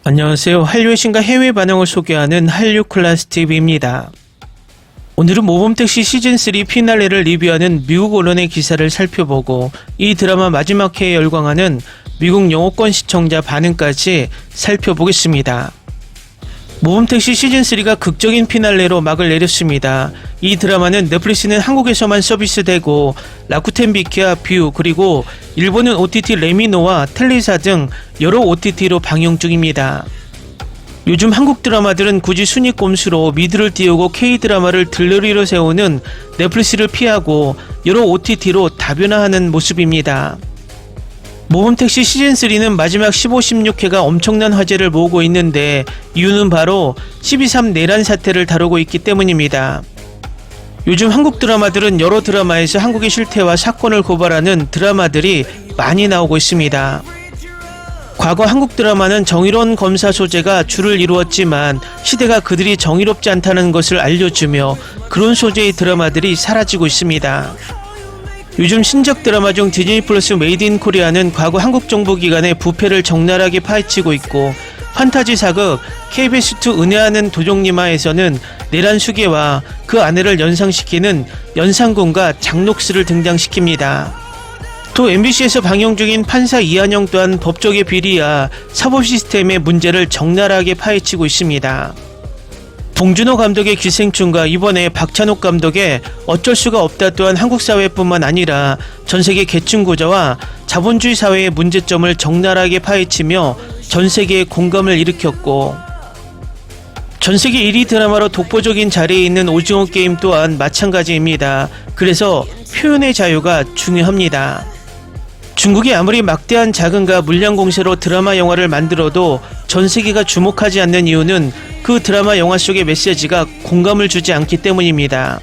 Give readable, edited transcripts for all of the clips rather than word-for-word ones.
안녕하세요. 한류의 신과 해외 반응을 소개하는 한류클래스TV입니다. 오늘은 모범택시 시즌3 피날레를 리뷰하는 미국 언론의 기사를 살펴보고 이 드라마 마지막 회에 열광하는 미국 영어권 시청자 반응까지 살펴보겠습니다. 모범택시 시즌3가 극적인 피날레로 막을 내렸습니다. 이 드라마는 넷플릭스는 한국에서만 서비스되고 라쿠텐 비키와 뷰 그리고 일본은 OTT 레미노와 텔리사 등 여러 OTT로 방영 중입니다. 요즘 한국 드라마들은 굳이 순위 꼼수로 미드를 띄우고 K드라마를 들러리로 세우는 넷플릭스를 피하고 여러 OTT로 다변화하는 모습입니다. 모범택시 시즌3는 마지막 15, 16회가 엄청난 화제를 모으고 있는데 이유는 바로 12.3 내란 사태를 다루고 있기 때문입니다. 요즘 한국 드라마들은 여러 드라마에서 한국의 실태와 사건을 고발하는 드라마들이 많이 나오고 있습니다. 과거 한국 드라마는 정의로운 검사 소재가 주를 이루었지만 시대가 그들이 정의롭지 않다는 것을 알려주며 그런 소재의 드라마들이 사라지고 있습니다. 요즘 신작 드라마 중 디즈니 플러스 메이드 인 코리아는 과거 한국 정부기관의 부패를 적나라하게 파헤치고 있고 판타지 사극 KBS2 은혜하는 도적님화에서는 내란 수계와 그 아내를 연상시키는 연상군과 장녹스를 등장시킵니다. 또 MBC에서 방영 중인 판사 이한영 또한 법조계 비리와 사법 시스템의 문제를 적나라하게 파헤치고 있습니다. 봉준호 감독의 기생충과 이번에 박찬욱 감독의 어쩔 수가 없다 또한 한국 사회뿐만 아니라 전세계 계층구조와 자본주의 사회의 문제점을 적나라하게 파헤치며 전세계의 공감을 일으켰고 전세계 1위 드라마로 독보적인 자리에 있는 오징어 게임 또한 마찬가지입니다. 그래서 표현의 자유가 중요합니다. 중국이 아무리 막대한 자금과 물량 공세로 드라마 영화를 만들어도 전 세계가 주목하지 않는 이유는 그 드라마 영화 속의 메시지가 공감을 주지 않기 때문입니다.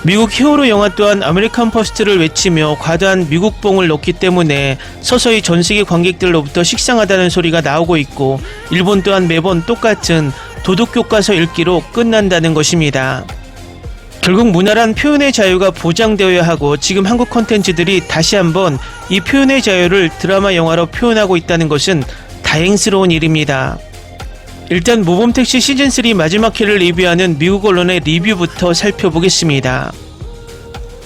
미국 히어로 영화 또한 아메리칸 퍼스트를 외치며 과다한 미국뽕을 넣기 때문에 서서히 전 세계 관객들로부터 식상하다는 소리가 나오고 있고 일본 또한 매번 똑같은 도덕교과서 읽기로 끝난다는 것입니다. 결국 무난한 표현의 자유가 보장되어야 하고 지금 한국 콘텐츠들이 다시 한번 이 표현의 자유를 드라마 영화로 표현하고 있다는 것은 다행스러운 일입니다. 일단 모범택시 시즌3 마지막 회를 리뷰하는 미국 언론의 리뷰부터 살펴보겠습니다.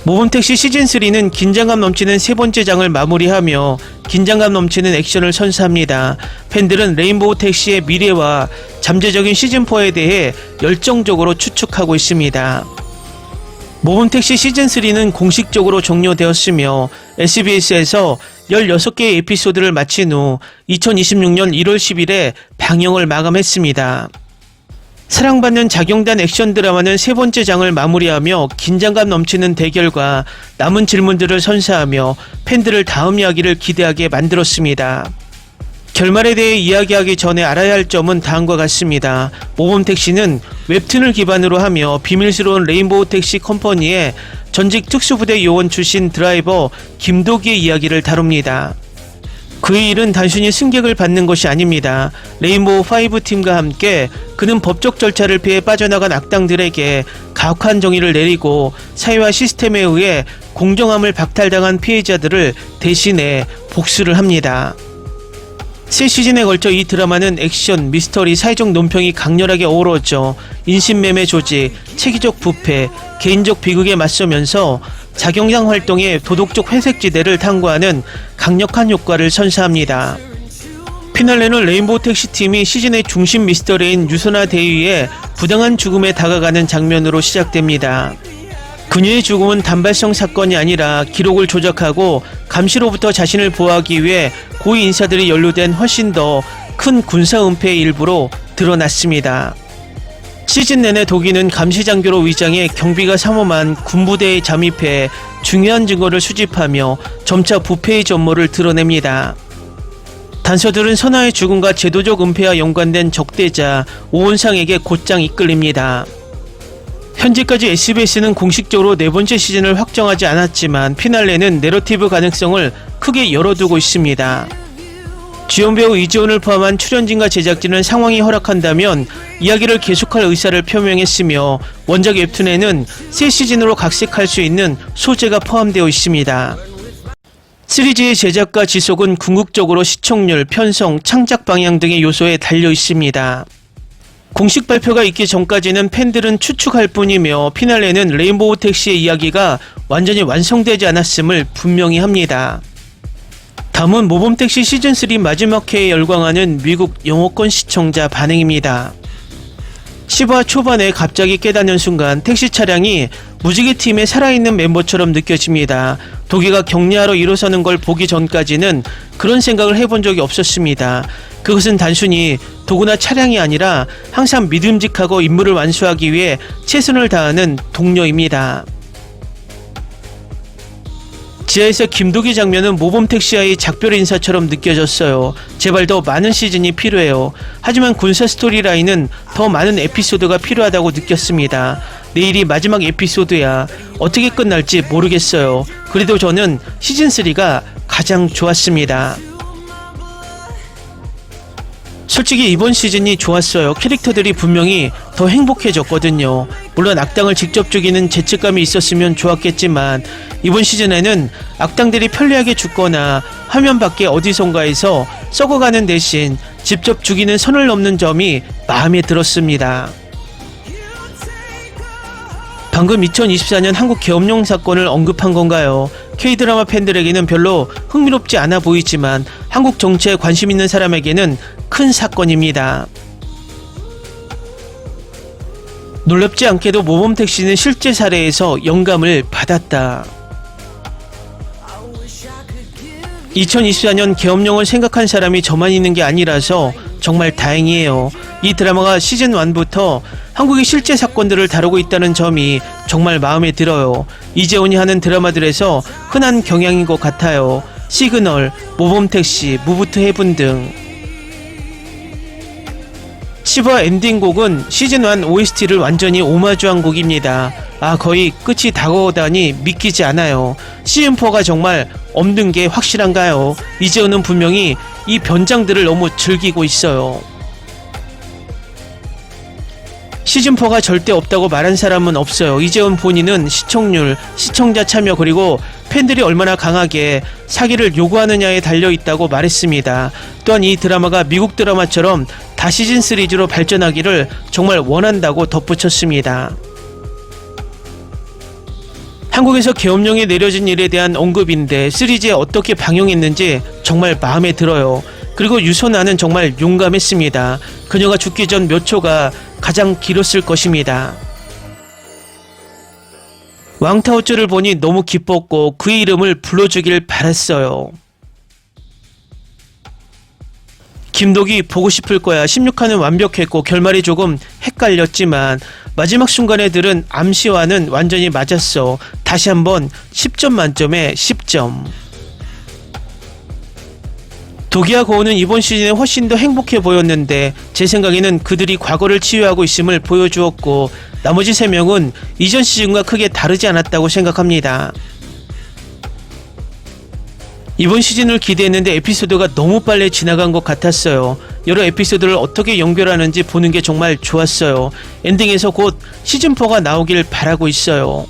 모범택시 시즌3는 긴장감 넘치는 세 번째 장을 마무리하며 긴장감 넘치는 액션을 선사합니다. 팬들은 레인보우 택시의 미래와 잠재적인 시즌4에 대해 열정적으로 추측하고 있습니다. 모범택시 시즌3는 공식적으로 종료되었으며 SBS에서 16개의 에피소드를 마친 후 2026년 1월 10일에 방영을 마감했습니다. 사랑받는 자경단 액션 드라마는 세 번째 장을 마무리하며 긴장감 넘치는 대결과 남은 질문들을 선사하며 팬들을 다음 이야기를 기대하게 만들었습니다. 결말에 대해 이야기하기 전에 알아야 할 점은 다음과 같습니다. 모범택시는 웹툰을 기반으로 하며 비밀스러운 레인보우 택시 컴퍼니의 전직 특수부대 요원 출신 드라이버 김도기의 이야기를 다룹니다. 그의 일은 단순히 승객을 받는 것이 아닙니다. 레인보우 5 팀과 함께 그는 법적 절차를 피해 빠져나간 악당들에게 가혹한 정의를 내리고 사회와 시스템에 의해 공정함을 박탈당한 피해자들을 대신해 복수를 합니다. 세 시즌에 걸쳐 이 드라마는 액션, 미스터리, 사회적 논평이 강렬하게 어우러져 인신매매 조직, 체계적 부패, 개인적 비극에 맞서면서 자경단 활동의 도덕적 회색지대를 탐구하는 강력한 효과를 선사합니다. 피날레는 레인보우 택시팀이 시즌의 중심 미스터리인 유선아 대위의 부당한 죽음에 다가가는 장면으로 시작됩니다. 그녀의 죽음은 단발성 사건이 아니라 기록을 조작하고 감시로부터 자신을 보호하기 위해 고위 인사들이 연루된 훨씬 더 큰 군사 은폐의 일부로 드러났습니다. 시즌 내내 도기는 감시장교로 위장해 경비가 삼엄한 군부대에 잠입해 중요한 증거를 수집하며 점차 부패의 전모를 드러냅니다. 단서들은 선아의 죽음과 제도적 은폐와 연관된 적대자 오원상에게 곧장 이끌립니다. 현재까지 SBS는 공식적으로 네 번째 시즌을 확정하지 않았지만 피날레는 내러티브 가능성을 크게 열어두고 있습니다. 주연 배우 이지훈을 포함한 출연진과 제작진은 상황이 허락한다면 이야기를 계속할 의사를 표명했으며 원작 웹툰에는 새 시즌으로 각색할 수 있는 소재가 포함되어 있습니다. 시리즈의 제작과 지속은 궁극적으로 시청률, 편성, 창작 방향 등의 요소에 달려 있습니다. 공식 발표가 있기 전까지는 팬들은 추측할 뿐이며 피날레는 레인보우 택시의 이야기가 완전히 완성되지 않았음을 분명히 합니다. 다음은 모범택시 시즌3 마지막 회에 열광하는 미국 영어권 시청자 반응입니다. 10화 초반에 갑자기 깨닫는 순간 택시 차량이 무지개 팀의 살아있는 멤버처럼 느껴집니다. 도기가 격리하러 일어서는 걸 보기 전까지는 그런 생각을 해본 적이 없었습니다. 그것은 단순히 도구나 차량이 아니라 항상 믿음직하고 임무를 완수하기 위해 최선을 다하는 동료입니다. 지하에서 김도기 장면은 모범택시와의 작별 인사처럼 느껴졌어요. 제발 더 많은 시즌이 필요해요. 하지만 군사 스토리라인은 더 많은 에피소드가 필요하다고 느꼈습니다. 내일이 마지막 에피소드야. 어떻게 끝날지 모르겠어요. 그래도 저는 시즌3가 가장 좋았습니다. 솔직히 이번 시즌이 좋았어요. 캐릭터들이 분명히 더 행복해졌거든요. 물론 악당을 직접 죽이는 죄책감이 있었으면 좋았겠지만 이번 시즌에는 악당들이 편리하게 죽거나 화면 밖에 어디선가에서 썩어가는 대신 직접 죽이는 선을 넘는 점이 마음에 들었습니다. 방금 2024년 한국 계엄령 사건을 언급한 건가요? K-드라마 팬들에게는 별로 흥미롭지 않아 보이지만 한국 정치에 관심 있는 사람에게는 큰 사건입니다. 놀랍지 않게도 모범택시는 실제 사례에서 영감을 받았다. 2024년 계엄령을 생각한 사람이 저만 있는 게 아니라서 정말 다행이에요. 이 드라마가 시즌 1부터 한국의 실제 사건들을 다루고 있다는 점이 정말 마음에 들어요. 이재훈이 하는 드라마들에서 흔한 경향인 것 같아요. 시그널, 모범택시, 무브 투 헤븐 등. 10화 엔딩곡은 시즌1 OST를 완전히 오마주한 곡입니다. 거의 끝이 다가오다니 믿기지 않아요. 시즌4가 정말 없는 게 확실한가요? 이재훈은 분명히 이 변장들을 너무 즐기고 있어요. 시즌4가 절대 없다고 말한 사람은 없어요. 이재훈 본인은 시청률, 시청자 참여 그리고 팬들이 얼마나 강하게 사기를 요구하느냐에 달려있다고 말했습니다. 또한 이 드라마가 미국 드라마처럼 다시즌 시리즈로 발전하기를 정말 원한다고 덧붙였습니다. 한국에서 계엄령이 내려진 일에 대한 언급인데 시리즈에 어떻게 방영했는지 정말 마음에 들어요. 그리고 유소나는 정말 용감했습니다. 그녀가 죽기 전 몇 초가 가장 길었을 것입니다. 왕타오츠를 보니 너무 기뻤고 그의 이름을 불러주길 바랐어요. 김독이 보고 싶을 거야. 16화는 완벽했고 결말이 조금 헷갈렸지만 마지막 순간에 들은 암시와는 완전히 맞았어. 다시 한번 10점 만점에 10점. 도기와 고은은 이번 시즌에 훨씬 더 행복해 보였는데 제 생각에는 그들이 과거를 치유하고 있음을 보여주었고 나머지 3명은 이전 시즌과 크게 다르지 않았다고 생각합니다. 이번 시즌을 기대했는데 에피소드가 너무 빨리 지나간 것 같았어요. 여러 에피소드를 어떻게 연결하는지 보는 게 정말 좋았어요. 엔딩에서 곧 시즌4가 나오길 바라고 있어요.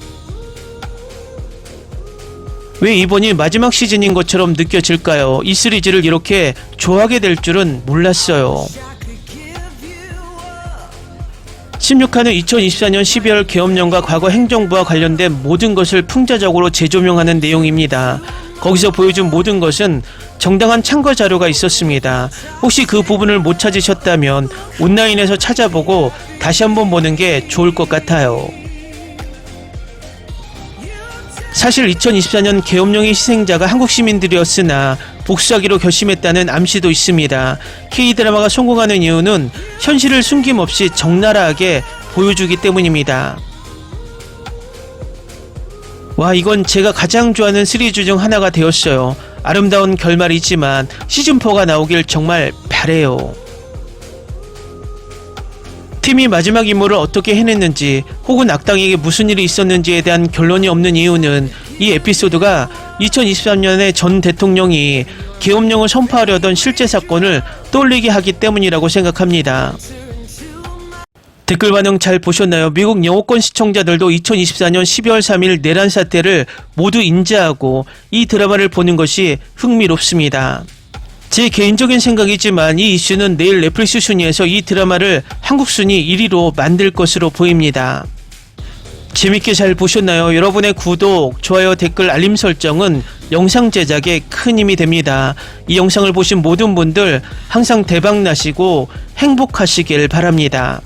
왜 이번이 마지막 시즌인 것처럼 느껴질까요? 이 시리즈를 이렇게 좋아하게 될 줄은 몰랐어요. 16화는 2024년 12월 계엄령과 과거 행정부와 관련된 모든 것을 풍자적으로 재조명하는 내용입니다. 거기서 보여준 모든 것은 정당한 참고 자료가 있었습니다. 혹시 그 부분을 못 찾으셨다면 온라인에서 찾아보고 다시 한번 보는 게 좋을 것 같아요. 사실 2024년 계엄령의 희생자가 한국 시민들이었으나 복수하기로 결심했다는 암시도 있습니다. K-드라마가 성공하는 이유는 현실을 숨김없이 적나라하게 보여주기 때문입니다. 와, 이건 제가 가장 좋아하는 시리즈 중 하나가 되었어요. 아름다운 결말이지만 시즌4가 나오길 정말 바래요. 팀이 마지막 임무를 어떻게 해냈는지 혹은 악당에게 무슨 일이 있었는지에 대한 결론이 없는 이유는 이 에피소드가 2023년에 전 대통령이 계엄령을 선포하려던 실제 사건을 떠올리게 하기 때문이라고 생각합니다. 댓글 반응 잘 보셨나요? 미국 영어권 시청자들도 2024년 12월 3일 내란 사태를 모두 인지하고 이 드라마를 보는 것이 흥미롭습니다. 제 개인적인 생각이지만 이 이슈는 내일 넷플릭스 순위에서 이 드라마를 한국 순위 1위로 만들 것으로 보입니다. 재밌게 잘 보셨나요? 여러분의 구독, 좋아요, 댓글, 알림 설정은 영상 제작에 큰 힘이 됩니다. 이 영상을 보신 모든 분들 항상 대박 나시고 행복하시길 바랍니다.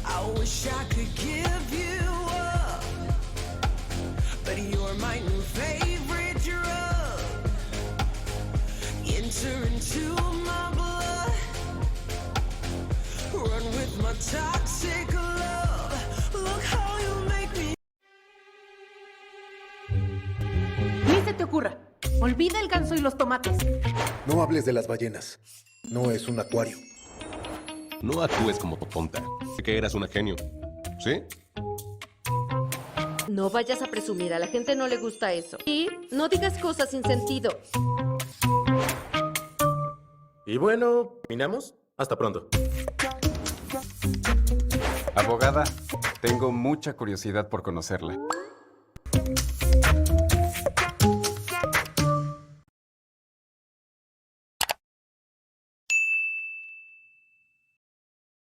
I wish I could give you up, but you're my new favorite drug. Enter into my blood, run with my toxic love. Look how you make me. Ni se te ocurra. Olvida el ganso y los tomates. No hables de las ballenas. No es un acuario. No actúes como tonta. Que eras una genio. ¿Sí? No vayas a presumir, a la gente no le gusta eso. Y no digas cosas sin sentido. Y bueno, ¿terminamos? Hasta pronto. Abogada, tengo mucha curiosidad por conocerla.